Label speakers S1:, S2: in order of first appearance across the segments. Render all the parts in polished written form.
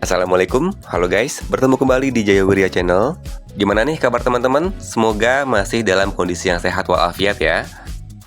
S1: Assalamualaikum, halo guys, bertemu kembali di Jaya Wirya Channel. Gimana nih kabar teman-teman? Semoga masih dalam kondisi yang sehat walafiat ya.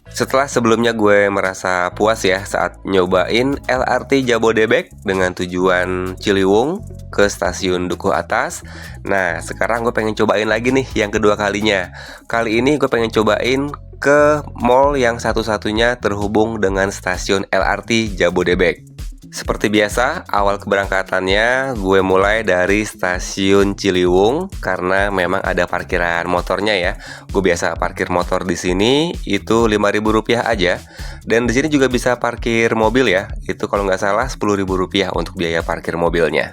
S1: Setelah sebelumnya gue merasa puas ya saat nyobain LRT Jabodebek dengan tujuan Ciliwung ke stasiun Dukuh Atas. Nah, sekarang gue pengen cobain lagi nih yang kedua kalinya. Kali ini gue pengen cobain ke mall yang satu-satunya terhubung dengan stasiun LRT Jabodebek. Seperti biasa, awal keberangkatannya gue mulai dari stasiun Ciliwung karena memang ada parkiran motornya ya. Gue biasa parkir motor di sini itu Rp5.000 aja. Dan di sini juga bisa parkir mobil ya. Itu kalau nggak salah Rp10.000 untuk biaya parkir mobilnya.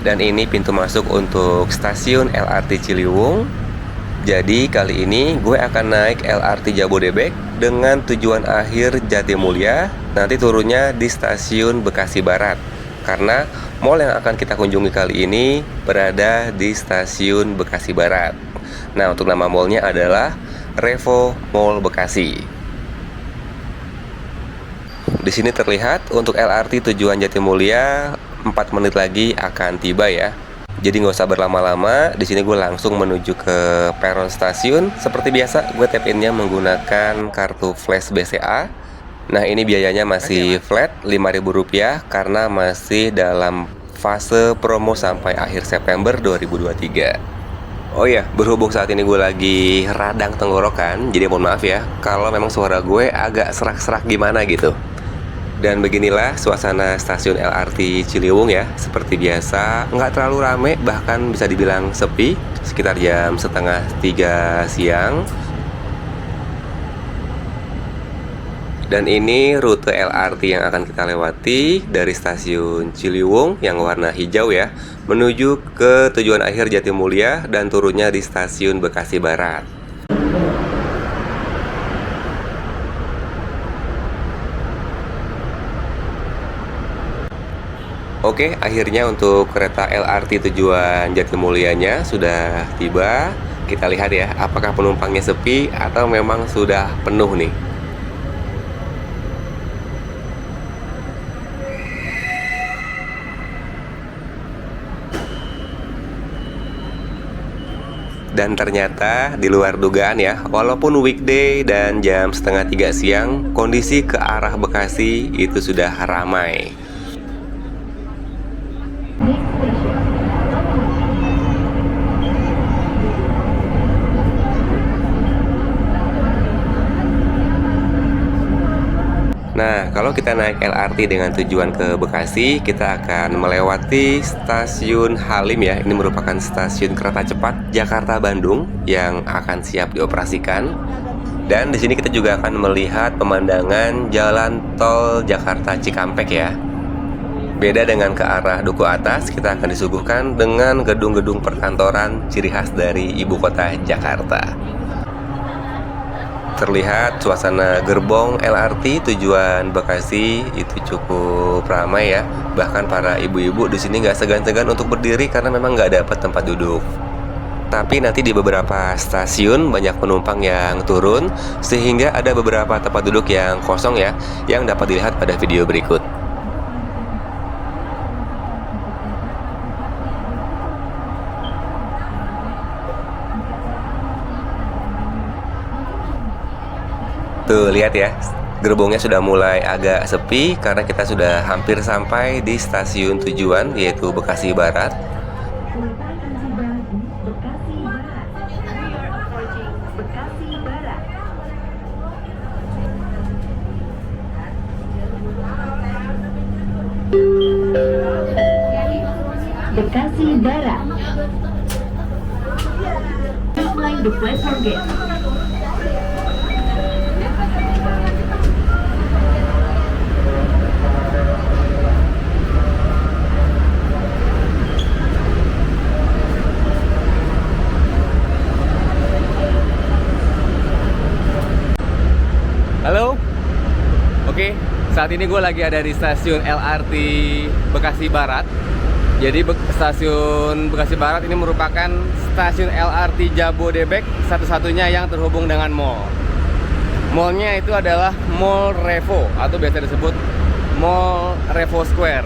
S1: Dan ini pintu masuk untuk stasiun LRT Ciliwung. Jadi kali ini gue akan naik LRT Jabodebek dengan tujuan akhir Jatimulya, nanti turunnya di stasiun Bekasi Barat. Karena mall yang akan kita kunjungi kali ini berada di stasiun Bekasi Barat. Nah, untuk nama mallnya adalah Revo Mall Bekasi. Di sini terlihat untuk LRT tujuan Jatimulya 4 menit lagi akan tiba ya. Jadi nggak usah berlama-lama, di sini gue langsung menuju ke peron stasiun. Seperti biasa, gue tap in-nya menggunakan kartu flash BCA. Nah, ini biayanya masih flat Rp5.000 karena masih dalam fase promo sampai akhir September 2023. Oh iya, berhubung saat ini gue lagi radang tenggorokan, jadi mohon maaf ya kalau memang suara gue agak serak-serak gimana gitu. Dan beginilah suasana stasiun LRT Ciliwung ya. Seperti biasa, nggak terlalu rame, bahkan bisa dibilang sepi. Sekitar jam 2:30 siang. Dan ini rute LRT yang akan kita lewati dari stasiun Ciliwung yang warna hijau ya, menuju ke tujuan akhir Jatimulya dan turunnya di stasiun Bekasi Barat. Oke, akhirnya untuk kereta LRT tujuan Jatimulyanya sudah tiba. Kita lihat ya, apakah penumpangnya sepi atau memang sudah penuh nih. Dan ternyata di luar dugaan ya, walaupun weekday dan jam 2:30 siang, kondisi ke arah Bekasi itu sudah ramai. Nah, kalau kita naik LRT dengan tujuan ke Bekasi, kita akan melewati stasiun Halim ya. Ini merupakan stasiun kereta cepat Jakarta-Bandung yang akan siap dioperasikan. Dan di sini kita juga akan melihat pemandangan jalan tol Jakarta Cikampek ya. Beda dengan ke arah Dukuh Atas, kita akan disuguhkan dengan gedung-gedung perkantoran ciri khas dari ibu kota Jakarta. Terlihat suasana gerbong LRT tujuan Bekasi itu cukup ramai ya. Bahkan para ibu-ibu di sini nggak segan-segan untuk berdiri karena memang nggak dapat tempat duduk. Tapi nanti di beberapa stasiun banyak penumpang yang turun, sehingga ada beberapa tempat duduk yang kosong ya, yang dapat dilihat pada video berikut. Tuh, lihat ya, gerbongnya sudah mulai agak sepi karena kita sudah hampir sampai di stasiun tujuan, yaitu Bekasi Barat.
S2: Bekasi Barat. Line the platform gate.
S3: Halo, oke, saat ini gue lagi ada di stasiun LRT Bekasi Barat. Jadi stasiun Bekasi Barat ini merupakan stasiun LRT Jabodebek satu-satunya yang terhubung dengan mall. Mallnya itu adalah Mall Revo atau biasa disebut Mall Revo Square.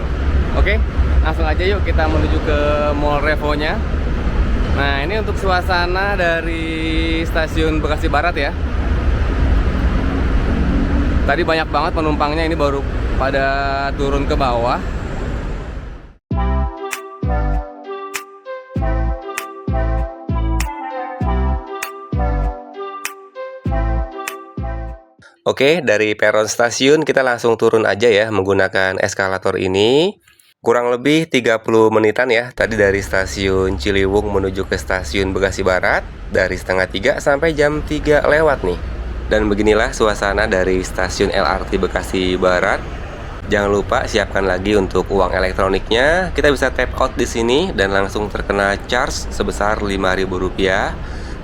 S3: Oke, langsung aja yuk kita menuju ke Mall Revo-nya. Nah, ini untuk suasana dari stasiun Bekasi Barat ya. Tadi banyak banget penumpangnya, ini baru pada turun ke bawah.
S1: Oke, dari peron stasiun kita langsung turun aja ya menggunakan eskalator ini. Kurang lebih 30 menitan ya, tadi dari stasiun Ciliwung menuju ke stasiun Bekasi Barat, dari setengah 3 sampai jam 3 lewat nih. Dan beginilah suasana dari stasiun LRT Bekasi Barat. Jangan lupa siapkan lagi untuk uang elektroniknya. Kita bisa tap out di sini dan langsung terkena charge sebesar Rp5.000.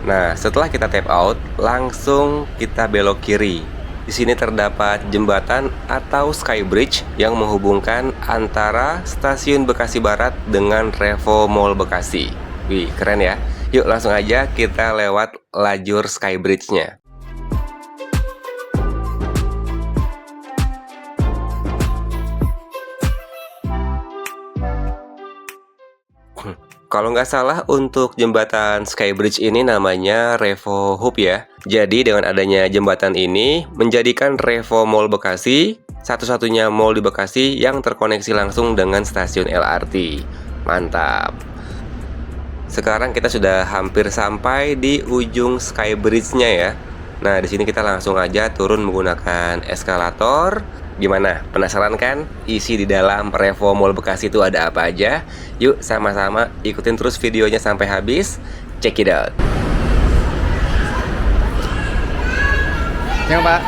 S1: Nah, setelah kita tap out, langsung kita belok kiri. Di sini terdapat jembatan atau skybridge yang menghubungkan antara stasiun Bekasi Barat dengan Revo Mall Bekasi. Wih, keren ya. Yuk langsung aja kita lewat lajur skybridge-nya. Kalau nggak salah untuk jembatan Skybridge ini namanya Revo Hub ya. Jadi dengan adanya jembatan ini menjadikan Revo Mall Bekasi satu-satunya mall di Bekasi yang terkoneksi langsung dengan stasiun LRT. Mantap. Sekarang kita sudah hampir sampai di ujung Skybridge-nya ya. Nah, di sini kita langsung aja turun menggunakan eskalator. Gimana? Penasaran kan? Isi di dalam Revo Mall Bekasi itu ada apa aja? Yuk sama-sama ikutin terus videonya sampai habis. Check it out.
S3: Ya, Pak.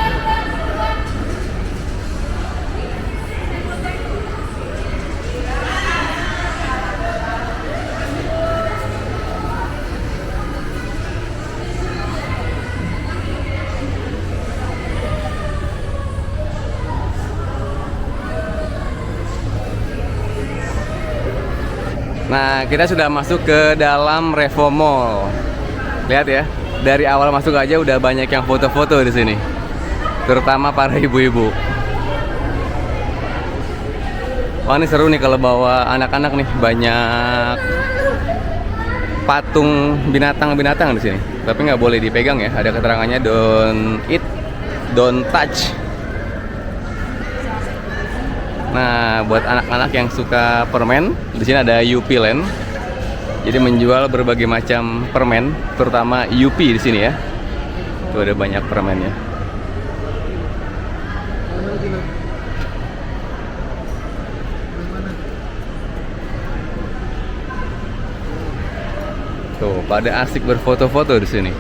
S3: Nah, kita sudah masuk ke dalam Revo Mall. Lihat ya, dari awal masuk aja udah banyak yang foto-foto di sini. Terutama para ibu-ibu. Wah, ini seru nih kalau bawa anak-anak nih, banyak patung binatang-binatang di sini. Tapi nggak boleh dipegang ya, ada keterangannya don't eat, don't touch. Nah, buat anak-anak yang suka permen, di sini ada Yupi Land. Jadi menjual berbagai macam permen, terutama Yupi di sini ya. Tuh ada banyak permennya. Tuh, pada asik berfoto-foto di sini.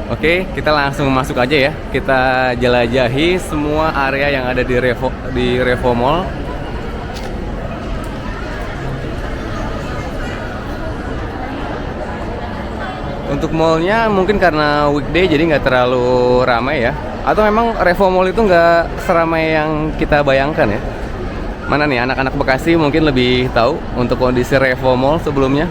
S3: Oke, kita langsung masuk aja ya. Kita jelajahi semua area yang ada di Revo Mall. Untuk mallnya mungkin karena weekday jadi nggak terlalu ramai ya. Atau memang Revo Mall itu nggak seramai yang kita bayangkan ya. Mana nih anak-anak Bekasi mungkin lebih tahu untuk kondisi Revo Mall sebelumnya.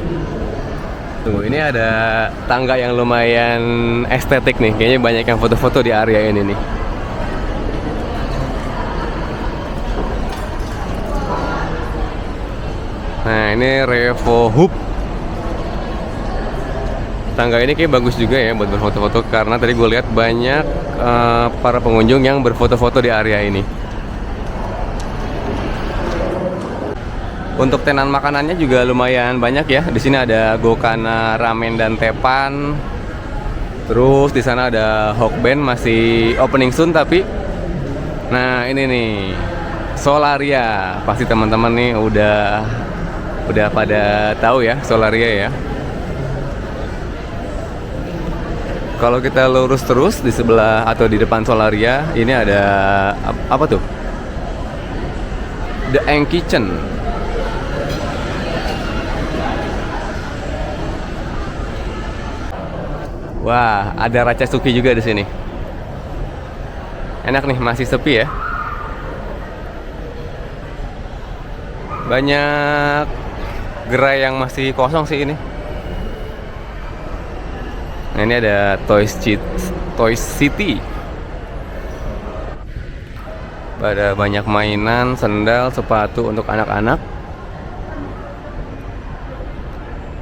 S3: Tuh, ini ada tangga yang lumayan estetik nih. Kayaknya banyak yang foto-foto di area ini nih. Nah, ini Revo Hub. Tangga ini kayak bagus juga ya buat berfoto-foto, karena tadi gue lihat banyak para pengunjung yang berfoto-foto di area ini. Untuk tenan makanannya juga lumayan banyak ya. Di sini ada Gokana ramen dan tepan. Terus di sana ada Hokben, masih opening soon tapi. Nah, ini nih Solaria. Pasti teman-teman nih udah pada tahu ya Solaria ya. Kalau kita lurus terus di sebelah atau di depan Solaria, ini ada apa tuh? The Eng Kitchen. Wah, ada Ratcasuki juga di sini. Enak nih, masih sepi ya. Banyak gerai yang masih kosong sih ini. Nah, ini ada Toys City. Ada banyak mainan, sendal, sepatu untuk anak-anak.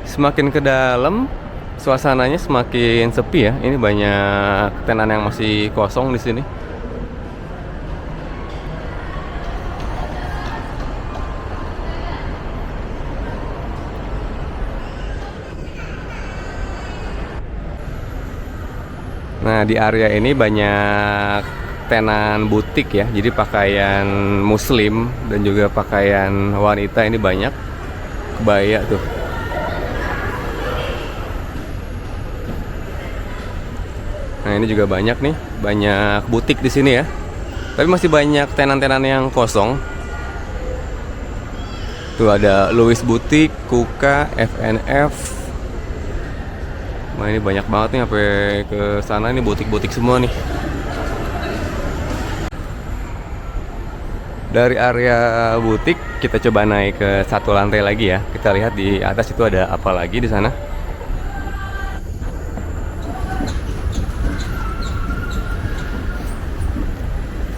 S3: Semakin ke dalam, suasananya semakin sepi ya. Ini banyak tenan yang masih kosong di sini. Nah, di area ini banyak tenan butik ya. Jadi pakaian muslim dan juga pakaian wanita ini banyak. Kebaya tuh. Nah, ini juga banyak nih, banyak butik di sini ya. Tapi masih banyak tenan-tenan yang kosong. Tuh ada Louis Boutique, Kuka, FNF. Nah, ini banyak banget nih, sampai ke sana ini butik-butik semua nih. Dari area butik kita coba naik ke satu lantai lagi ya. Kita lihat di atas itu ada apa lagi di sana.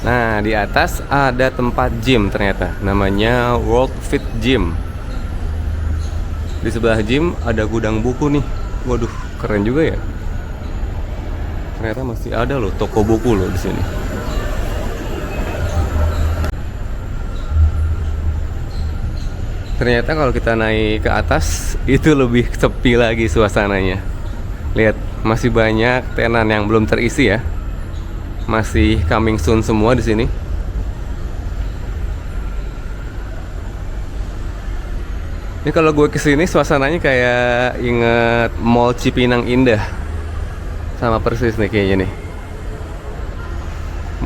S3: Nah, di atas ada tempat gym ternyata. Namanya World Fit Gym. Di sebelah gym ada gudang buku nih. Waduh, keren juga ya. Ternyata masih ada loh toko buku loh di sini. Ternyata kalau kita naik ke atas itu lebih sepi lagi suasananya. Lihat, masih banyak tenan yang belum terisi ya. Masih coming soon semua di sini. Ini kalau gue kesini suasananya kayak inget Mall Cipinang Indah. Sama persis nih kayaknya nih.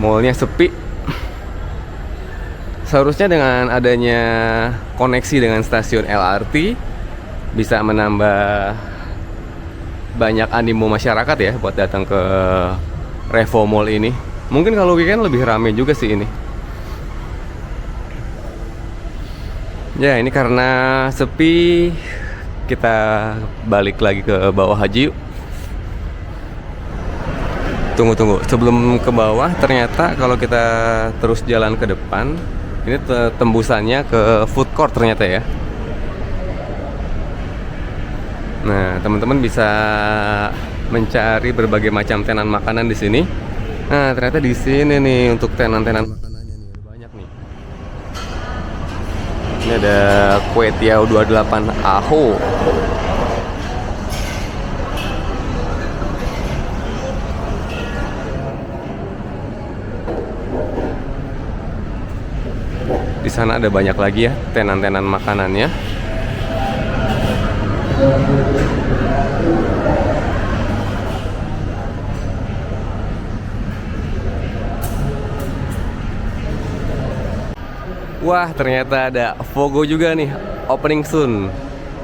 S3: Mallnya sepi. Seharusnya dengan adanya koneksi dengan stasiun LRT bisa menambah banyak animo masyarakat ya buat datang ke Revo Mall ini. Mungkin kalau weekend lebih ramai juga sih ini. Ya, ini karena sepi, kita balik lagi ke bawah haji yuk. Tunggu. Sebelum ke bawah, ternyata kalau kita terus jalan ke depan, ini tembusannya ke food court ternyata ya. Nah, teman-teman bisa mencari berbagai macam tenan makanan di sini. Nah, ternyata di sini nih untuk tenan-tenan makanannya nih banyak nih. Ini ada kue tiaw 28 Aho. Di sana ada banyak lagi ya tenan-tenan makanannya. Wah, ternyata ada Vogo juga nih, opening soon.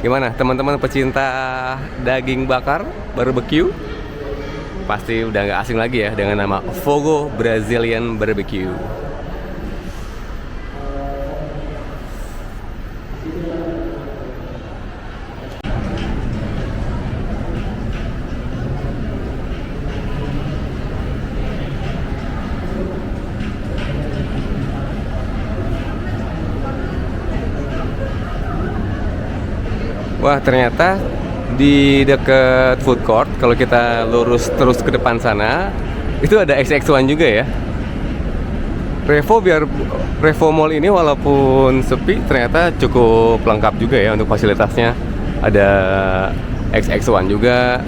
S3: Gimana teman-teman pecinta daging bakar, barbecue? Pasti udah nggak asing lagi ya dengan nama Vogo Brazilian Barbecue. Wah, ternyata di dekat food court kalau kita lurus terus ke depan sana itu ada XX1 juga ya. Revo Mall ini walaupun sepi ternyata cukup lengkap juga ya untuk fasilitasnya. Ada XX1 juga.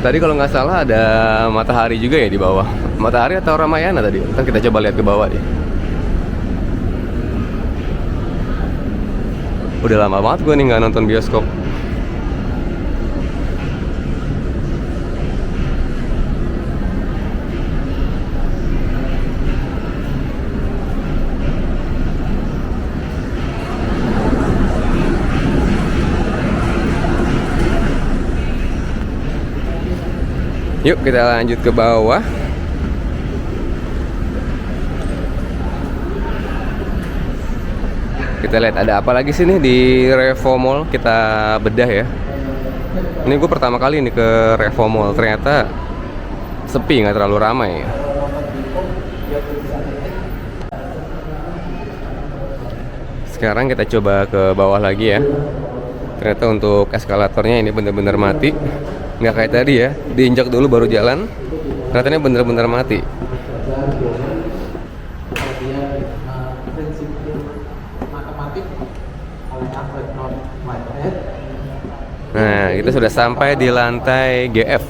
S3: Tadi kalau nggak salah ada Matahari juga ya di bawah. Matahari atau Ramayana tadi? Ntar kita coba lihat ke bawah deh. Udah lama banget gue nih nggak nonton bioskop. Yuk kita lanjut ke bawah. Kita lihat ada apa lagi sih nih di Revo Mall, kita bedah ya. Ini gue pertama kali nih ke Revo Mall, ternyata sepi, nggak terlalu ramai. Sekarang kita coba ke bawah lagi ya. Ternyata untuk eskalatornya ini bener-bener mati. Nggak kayak tadi ya, diinjak dulu baru jalan. Ternyata ini bener-bener mati. Nah, kita sudah sampai di lantai GF.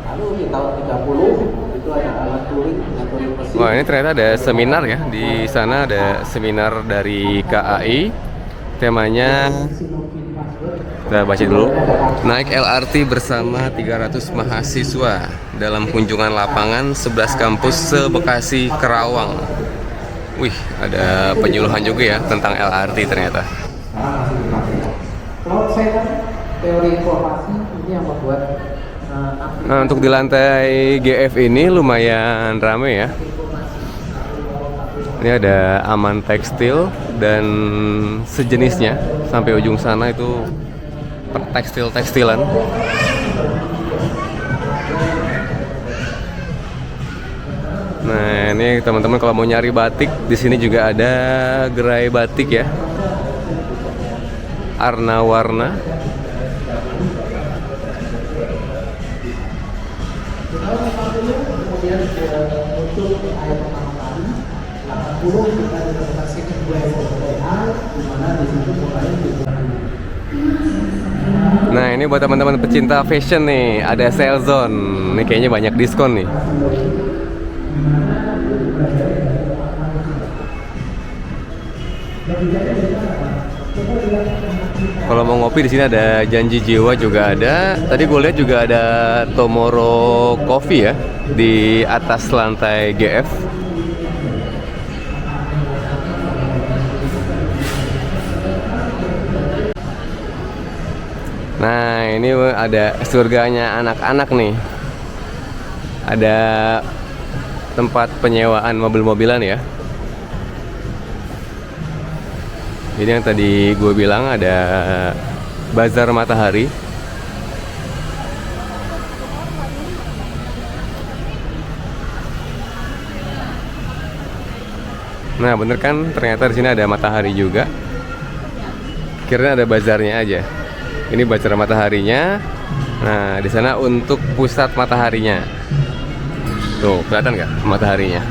S4: Lalu di tahun 30 itu ada alat turing dengan turing mesin.
S3: Wah, ini ternyata ada seminar ya. Di sana ada seminar dari KAI. Temanya, kita baca dulu. Naik LRT bersama 300 mahasiswa dalam kunjungan lapangan 11 kampus se-Bekasi Kerawang. Wih, ada penyuluhan juga ya tentang LRT ternyata.
S4: Kalau saya teori informasi ini yang membuat
S3: Nah, untuk di lantai GF ini lumayan rame ya. Ini ada Aman Tekstil dan sejenisnya. Sampai ujung sana itu tekstil-tekstilan. Nah, ini teman-teman kalau mau nyari batik, di sini juga ada gerai batik ya. Arna Warna.
S4: kemudian muncul ayat pertama kali 80 kita dipresentasikan dua FOPA di mana di situ mulai
S3: Nah, ini buat teman-teman pecinta fashion nih, ada sale zone. Ini kayaknya banyak diskon nih. Kalau mau ngopi di sini ada Janji Jiwa juga ada. Tadi gue lihat juga ada Tomorrow Coffee ya di atas lantai GF. Nah, ini ada surganya anak-anak nih. Ada tempat penyewaan mobil-mobilan ya. Ini yang tadi gue bilang ada Bazar Matahari. Nah, bener kan? Ternyata di sini ada matahari juga. Kira ada bazarnya aja. Ini Bazar Mataharinya. Nah, di sana untuk pusat mataharinya. Tuh, kelihatan nggak mataharinya?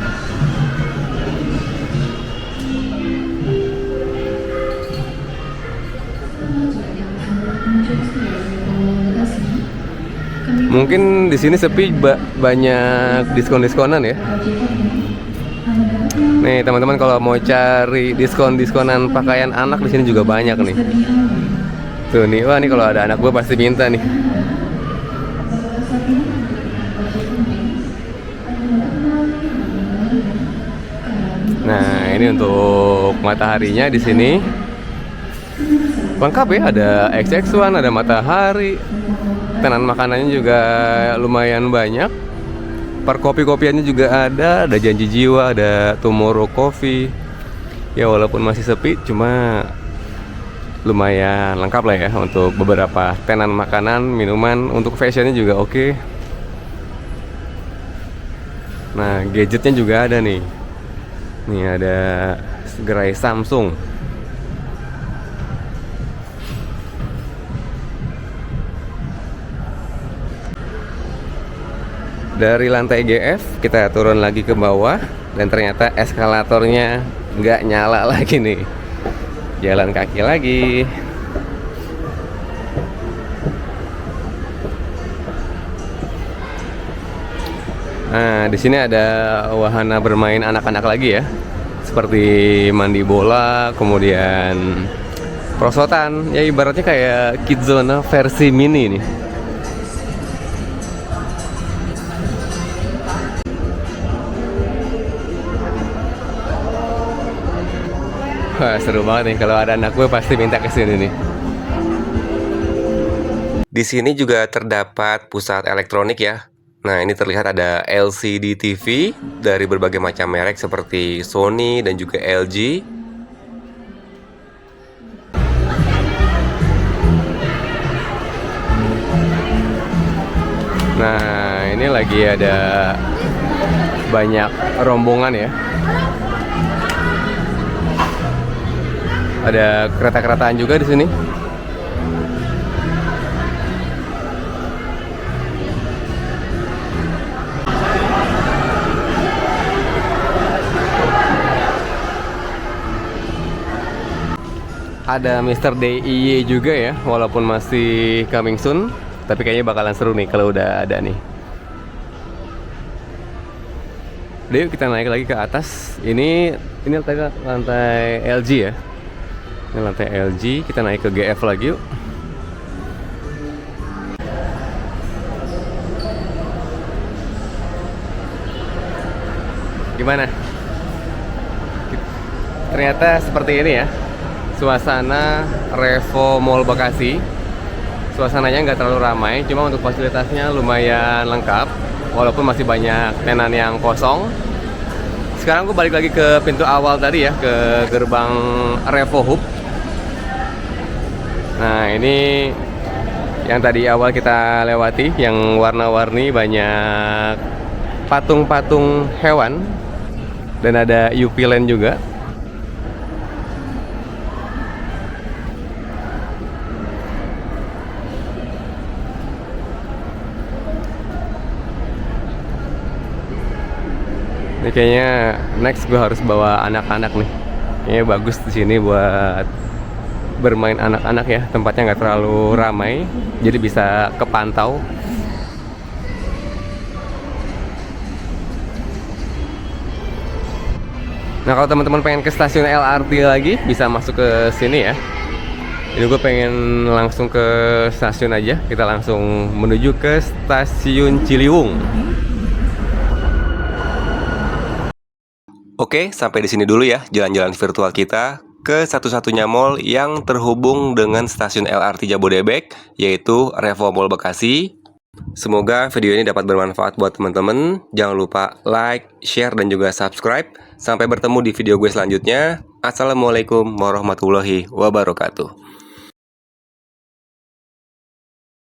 S3: Mungkin di sini sepi, banyak diskon-diskonan ya. Nih teman-teman, kalau mau cari diskon-diskonan pakaian anak di sini juga banyak nih. Tuh nih, wah nih kalau ada anak gue pasti minta nih. Nah, ini untuk mataharinya di sini. Lengkap ya, ada XX1, ada matahari. Tenan makanannya juga lumayan banyak. Per kopi-kopiannya juga ada Janji Jiwa, ada Tomorrow Coffee. Ya walaupun masih sepi, cuma lumayan lengkap lah ya untuk beberapa tenan makanan, minuman. Untuk fashionnya juga oke. Nah, gadgetnya juga ada nih. Nih ada gerai Samsung. Dari lantai GF kita turun lagi ke bawah dan ternyata eskalatornya nggak nyala lagi nih. Jalan kaki lagi. Nah, di sini ada wahana bermain anak-anak lagi ya. Seperti mandi bola, kemudian perosotan. Ya ibaratnya kayak Kidzona versi mini nih. Wah, seru banget nih, kalau ada anak gue pasti minta kesini nih.
S1: Di sini juga terdapat pusat elektronik ya. Nah, ini terlihat ada LCD TV dari berbagai macam merek seperti Sony dan juga LG.
S3: lagi ada banyak rombongan ya. Ada kereta-keretaan juga di sini. Ada Mr. DIY juga ya, walaupun masih coming soon, tapi kayaknya bakalan seru nih kalau udah ada nih. Yuk kita naik lagi ke atas. Ini lantai LG ya. Ini lantai LG, kita naik ke GF lagi yuk. Gimana? Ternyata seperti ini ya suasana Revo Mall Bekasi. Suasananya nggak terlalu ramai, cuma untuk fasilitasnya lumayan lengkap, walaupun masih banyak tenan yang kosong. Sekarang gue balik lagi ke pintu awal tadi ya, ke gerbang Revo Hub. Nah ini yang tadi awal kita lewati, yang warna-warni, banyak patung-patung hewan, dan ada UP Land juga. Ini kayaknya next gue harus bawa anak-anak nih. Kayaknya bagus di sini buat bermain anak-anak ya. Tempatnya nggak terlalu ramai, jadi bisa kepantau. Nah kalau teman-teman pengen ke stasiun LRT lagi, bisa masuk ke sini ya. Ini gue pengen langsung ke stasiun aja. Kita langsung menuju ke stasiun Ciliwung.
S1: Oke, sampai di sini dulu ya jalan-jalan virtual kita ke satu-satunya mall yang terhubung dengan stasiun LRT Jabodebek, yaitu Revo Mall Bekasi. Semoga video ini dapat bermanfaat buat teman-teman. Jangan lupa like, share, dan juga subscribe. Sampai bertemu di video gue selanjutnya. Assalamualaikum warahmatullahi wabarakatuh.